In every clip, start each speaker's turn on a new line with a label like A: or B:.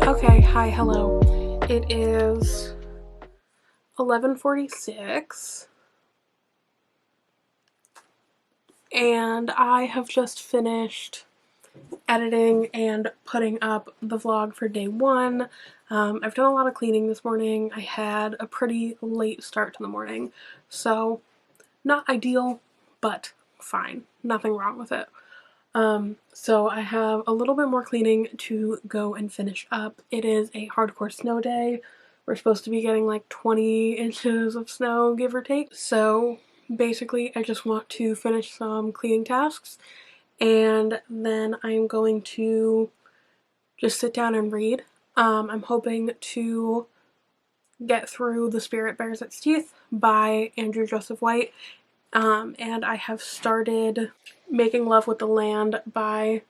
A: Okay, hi, hello. It is 11:46 and I have just finished editing and putting up the vlog for day one. I've done a lot of cleaning this morning. I had a pretty late start to the morning, so not ideal, but fine. Nothing wrong with it. So I have a little bit more cleaning to go and finish up. It is a hardcore snow day. We're supposed to be getting like 20 inches of snow, give or take. So basically I just want to finish some cleaning tasks and then I'm going to just sit down and read. I'm hoping to get through The Spirit Bares Its Teeth by Andrew Joseph White. And I have started Making Love with the Land by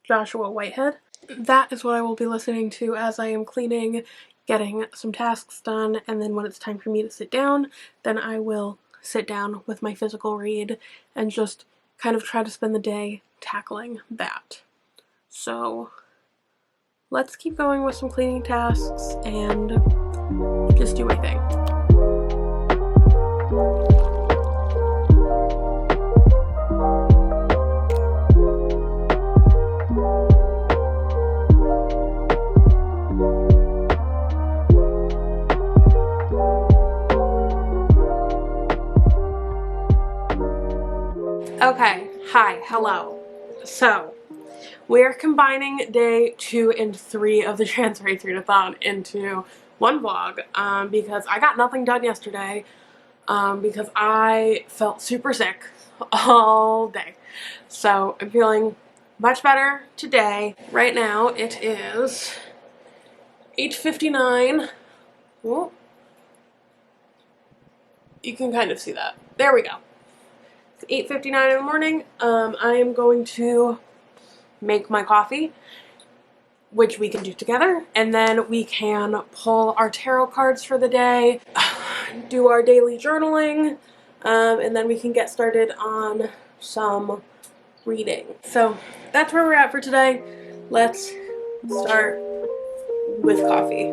A: Joshua Whitehead. That is what I will be listening to as I am cleaning, getting some tasks done, and then when it's time for me to sit down, then I will sit down with my physical read and just kind of try to spend the day tackling that. So let's keep going with some cleaning tasks and just do my thing. Okay, hi, hello. So, we're combining day 2 and 3 of the Transfer Readathon into one vlog because I got nothing done yesterday because I felt super sick all day. So, I'm feeling much better today. Right now, it is 8:59. Whoa. You can kind of see that. There we go. 8:59 in the morning. I am going to make my coffee, which we can do together, and then we can pull our tarot cards for the day, do our daily journaling, and then we can get started on some reading. So that's where we're at for today. Let's start with coffee.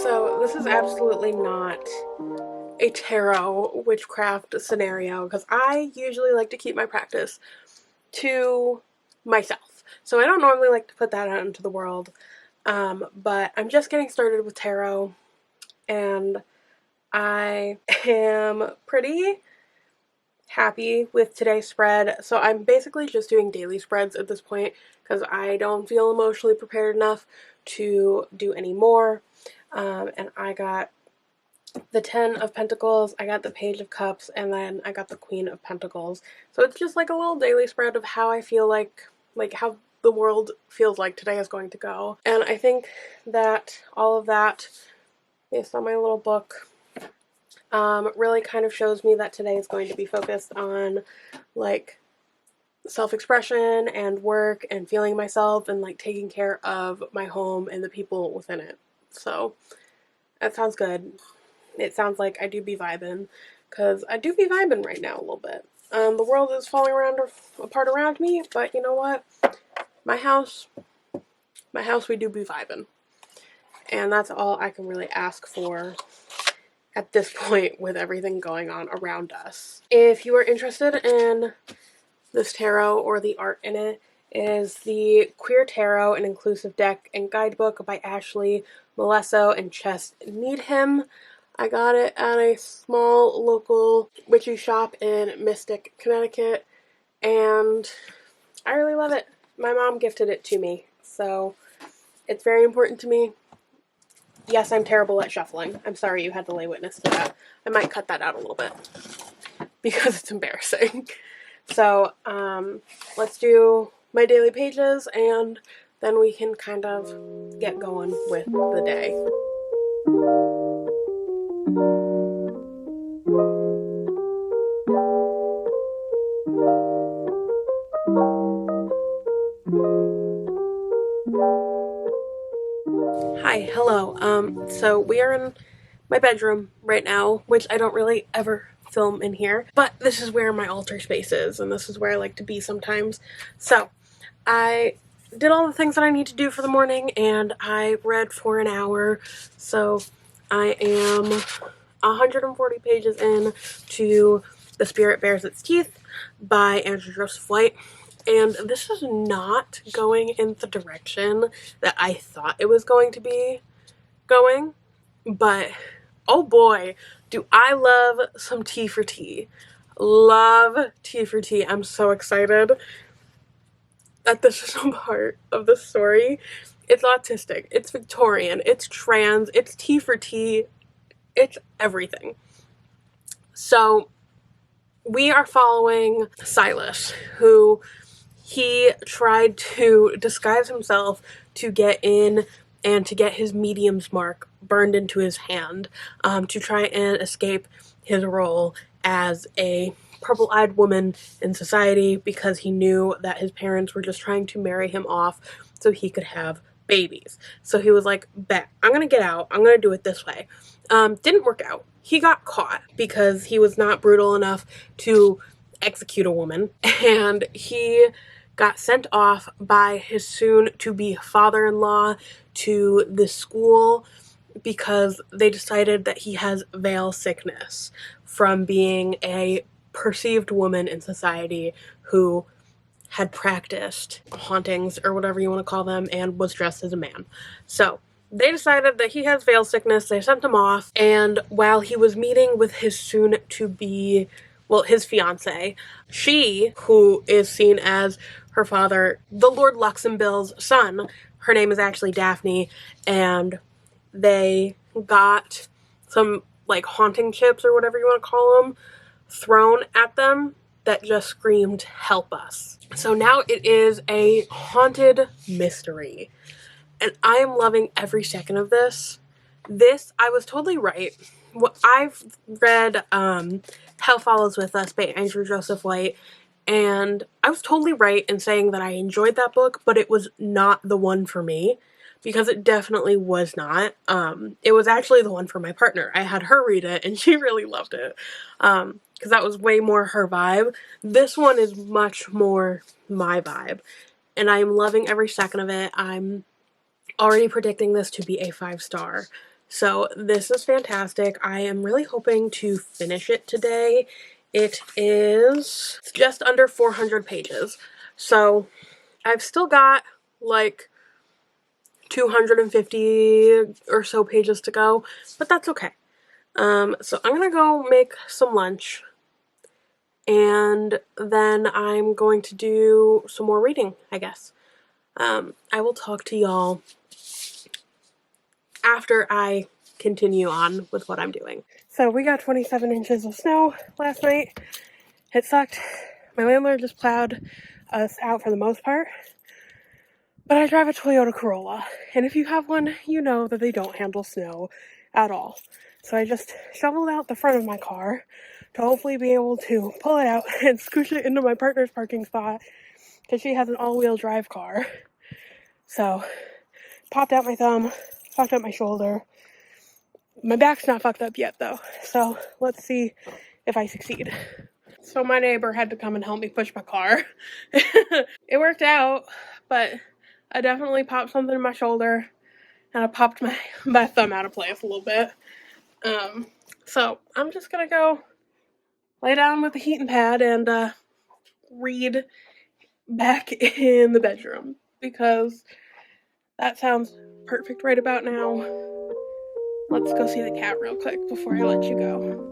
A: So this is absolutely not a tarot witchcraft scenario because I usually like to keep my practice to myself. So I don't normally like to put that out into the world, but I'm just getting started with tarot, and I am pretty happy with today's spread. So I'm basically just doing daily spreads at this point because I don't feel emotionally prepared enough to do any more. And I got the 10 of Pentacles, I got the Page of Cups, and then I got the Queen of Pentacles. So it's just like a little daily spread of how I feel like how the world feels like today is going to go. And I think that all of that, based on my little book, really kind of shows me that today is going to be focused on like self-expression and work and feeling myself and like taking care of my home and the people within it. So that sounds good. It sounds like I do be vibing, because I do be vibing right now a little bit. The world is falling apart around me, but you know what? My house, we do be vibing. And that's all I can really ask for at this point with everything going on around us. If you are interested in this tarot or the art in it, is the Queer Tarot, an Inclusive Deck and Guidebook by Ashley Molesso and Chess Needham. I got it at a small local witchy shop in Mystic, Connecticut, and I really love it. My mom gifted it to me, so it's very important to me. Yes, I'm terrible at shuffling. I'm sorry you had to lay witness to that. I might cut that out a little bit because it's embarrassing. So, let's do my daily pages, and then we can kind of get going with the day. Hi, hello. So we are in my bedroom right now, which I don't really ever film in here, but this is where my altar space is, and this is where I like to be sometimes. So I did all the things that I need to do for the morning, and I read for an hour. So I am 140 pages in to The Spirit Bares Its Teeth by Andrew Joseph White. And this is not going in the direction that I thought it was going to be going, but oh boy, do I love some tea for tea. Love tea for tea. I'm so excited that this is a part of the story. It's autistic, it's Victorian, it's trans, it's tea for tea, it's everything. So we are following Silas, who he tried to disguise himself to get in and to get his medium's mark burned into his hand, to try and escape his role as a purple-eyed woman in society, because he knew that his parents were just trying to marry him off so he could have babies. So he was like, bet, I'm gonna get out, I'm gonna do it this way. Didn't work out. He got caught because he was not brutal enough to execute a woman, and he got sent off by his soon-to-be father-in-law to this school because they decided that he has veil sickness from being a perceived woman in society who had practiced hauntings or whatever you want to call them and was dressed as a man. So they decided that he has veil sickness. They sent him off, and while he was meeting with his soon-to-be, well, his fiance, she, who is seen as her father, the Lord Luxembourg's son, her name is actually Daphne, and they got some, like, haunting chips or whatever you want to call them, thrown at them that just screamed, "Help us." So now it is a haunted mystery, and I am loving every second of this. I was totally right. I've read Hell Follows With Us by Andrew Joseph White, and I was totally right in saying that I enjoyed that book, but it was not the one for me, because it definitely was not. It was actually the one for my partner. I had her read it, and she really loved it, because that was way more her vibe. This one is much more my vibe, and I am loving every second of it. I'm already predicting this to be a 5-star. So this is fantastic. I am really hoping to finish it today. It's just under 400 pages. So I've still got like 250 or so pages to go, but that's okay. So I'm gonna go make some lunch, and then I'm going to do some more reading, I guess. I will talk to y'all after I continue on with what I'm doing. So we got 27 inches of snow last night. It sucked. My landlord just plowed us out for the most part. But I drive a Toyota Corolla, and if you have one, you know that they don't handle snow at all. So I just shoveled out the front of my car to hopefully be able to pull it out and scooch it into my partner's parking spot, because she has an all-wheel drive car. So, popped out my thumb, fucked up my shoulder. My back's not fucked up yet, though, so let's see if I succeed. So my neighbor had to come and help me push my car. It worked out, but I definitely popped something in my shoulder, and I popped my thumb out of place a little bit. So I'm just gonna go lay down with the heating pad and read back in the bedroom, because that sounds perfect right about now. Let's go see the cat real quick before I let you go.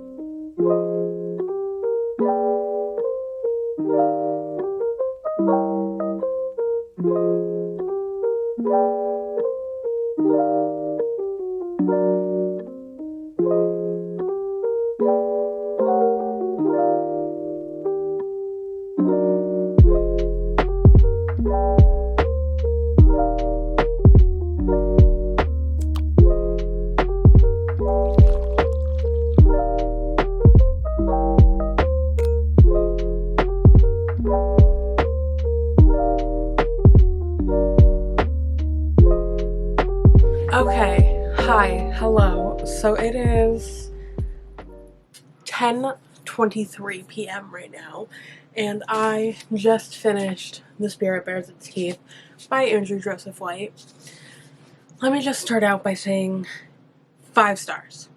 A: Okay, hi, hello. So it is 10:23 p.m. right now, and I just finished The Spirit Bears Its Teeth by Andrew Joseph White. Let me just start out by saying 5 stars.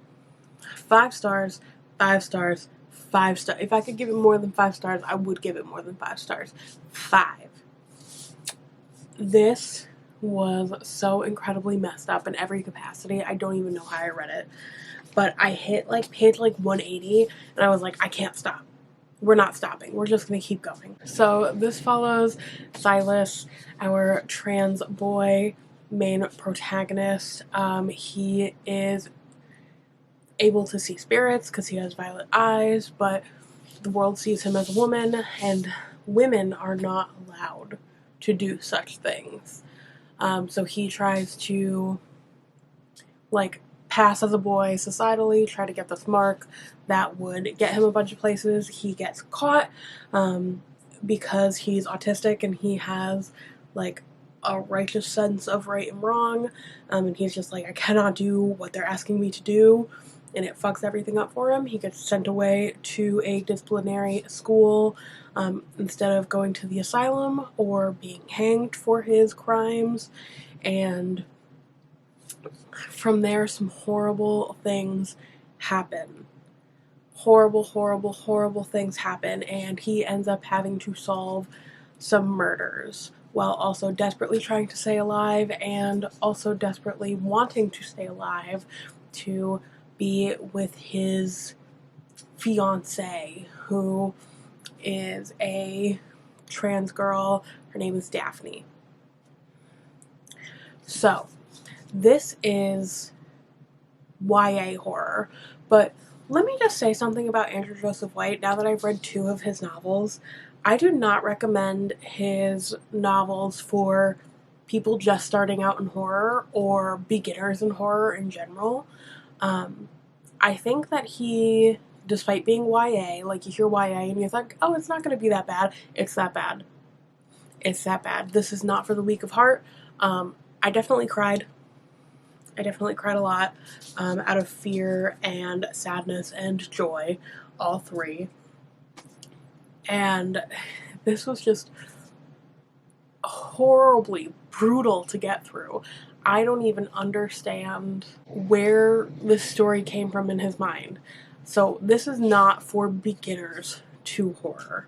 A: 5 stars, 5 stars, 5 stars. If I could give it more than 5 stars, I would give it more than 5 stars. 5. This was so incredibly messed up in every capacity. I don't even know how I read it. But I hit like page 180, and I was like, I can't stop. We're not stopping. We're just going to keep going. So this follows Silas, our trans boy main protagonist. He is able to see spirits because he has violet eyes, but the world sees him as a woman, and women are not allowed to do such things. So he tries to pass as a boy societally, try to get this mark that would get him a bunch of places. He gets caught because he's autistic and he has a righteous sense of right and wrong, and he's just like, I cannot do what they're asking me to do, and it fucks everything up for him. He gets sent away to a disciplinary school instead of going to the asylum or being hanged for his crimes, and from there some horrible things happen. Horrible, horrible, horrible things happen, and he ends up having to solve some murders while also desperately trying to stay alive, and also desperately wanting to stay alive to be with his fiancée, who is a trans girl. Her name is Daphne. So this is YA horror, but let me just say something about Andrew Joseph White. Now that I've read 2 of his novels, I do not recommend his novels for people just starting out in horror or beginners in horror in general. I think that he, despite being YA, you hear YA and you're like, oh, it's not going to be that bad. It's that bad. It's that bad. This is not for the weak of heart. I definitely cried. I definitely cried a lot out of fear and sadness and joy, all 3. And this was just horribly brutal to get through. I don't even understand where this story came from in his mind. So this is not for beginners to horror.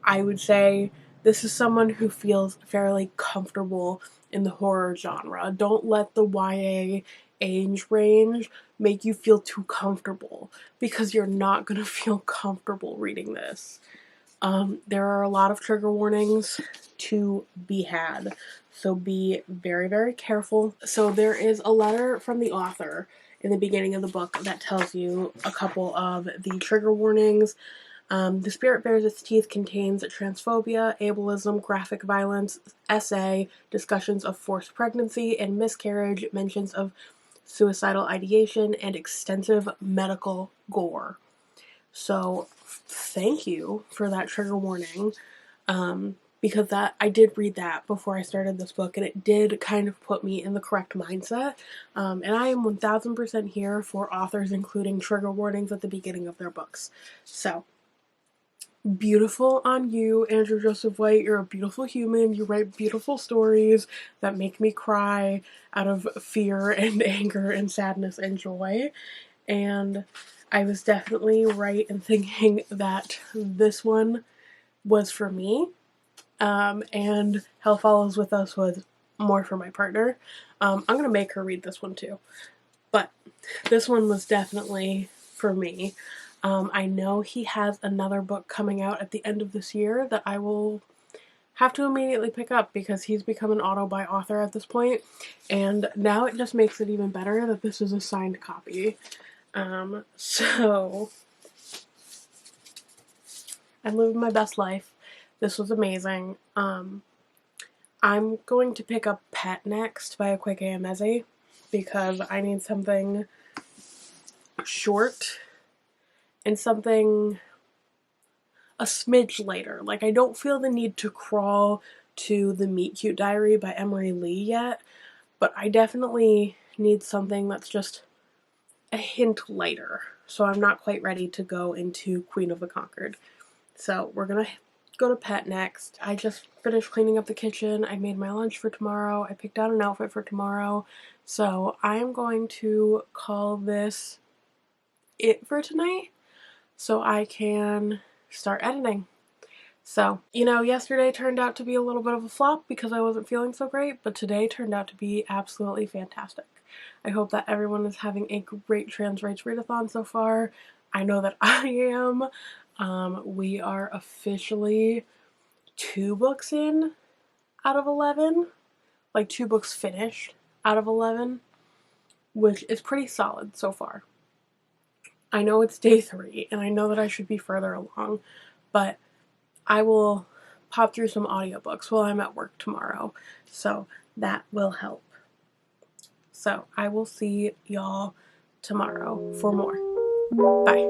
A: I would say this is someone who feels fairly comfortable in the horror genre. Don't let the YA age range make you feel too comfortable, because you're not going to feel comfortable reading this. There are a lot of trigger warnings to be had, so be very, very careful. So there is a letter from the author in the beginning of the book that tells you a couple of the trigger warnings. The Spirit Bears Its Teeth contains transphobia, ableism, graphic violence, essay, discussions of forced pregnancy and miscarriage, mentions of suicidal ideation, and extensive medical gore. So thank you for that trigger warning, because that I did read that before I started this book, and it did kind of put me in the correct mindset. And I am 1000% here for authors including trigger warnings at the beginning of their books. So beautiful on you, Andrew Joseph White. You're a beautiful human. You write beautiful stories that make me cry out of fear and anger and sadness and joy. And I was definitely right in thinking that this one was for me. And Hell Follows With Us was more for my partner. I'm going to make her read this one too. But this one was definitely for me. I know he has another book coming out at the end of this year that I will have to immediately pick up, because he's become an auto-buy author at this point. And now it just makes it even better that this is a signed copy. So I'm living my best life. This was amazing. I'm going to pick up Pet next by Akwaeke Emezi, because I need something short and something a smidge lighter. Like, I don't feel the need to crawl to the Meet Cute Diary by Emery Lee yet, but I definitely need something that's just a hint lighter. So I'm not quite ready to go into Queen of the Conquered. So we're gonna go to Pet next. I just finished cleaning up the kitchen. I made my lunch for tomorrow. I picked out an outfit for tomorrow. So I am going to call this it for tonight, so I can start editing. So, yesterday turned out to be a little bit of a flop because I wasn't feeling so great, but today turned out to be absolutely fantastic. I hope that everyone is having a great Trans Rights Readathon so far. I know that I am. We are officially 2 books in out of 11. Like 2 books finished out of 11, which is pretty solid so far. I know it's day 3, and I know that I should be further along, but I will pop through some audiobooks while I'm at work tomorrow, so that will help. So I will see y'all tomorrow for more. Bye.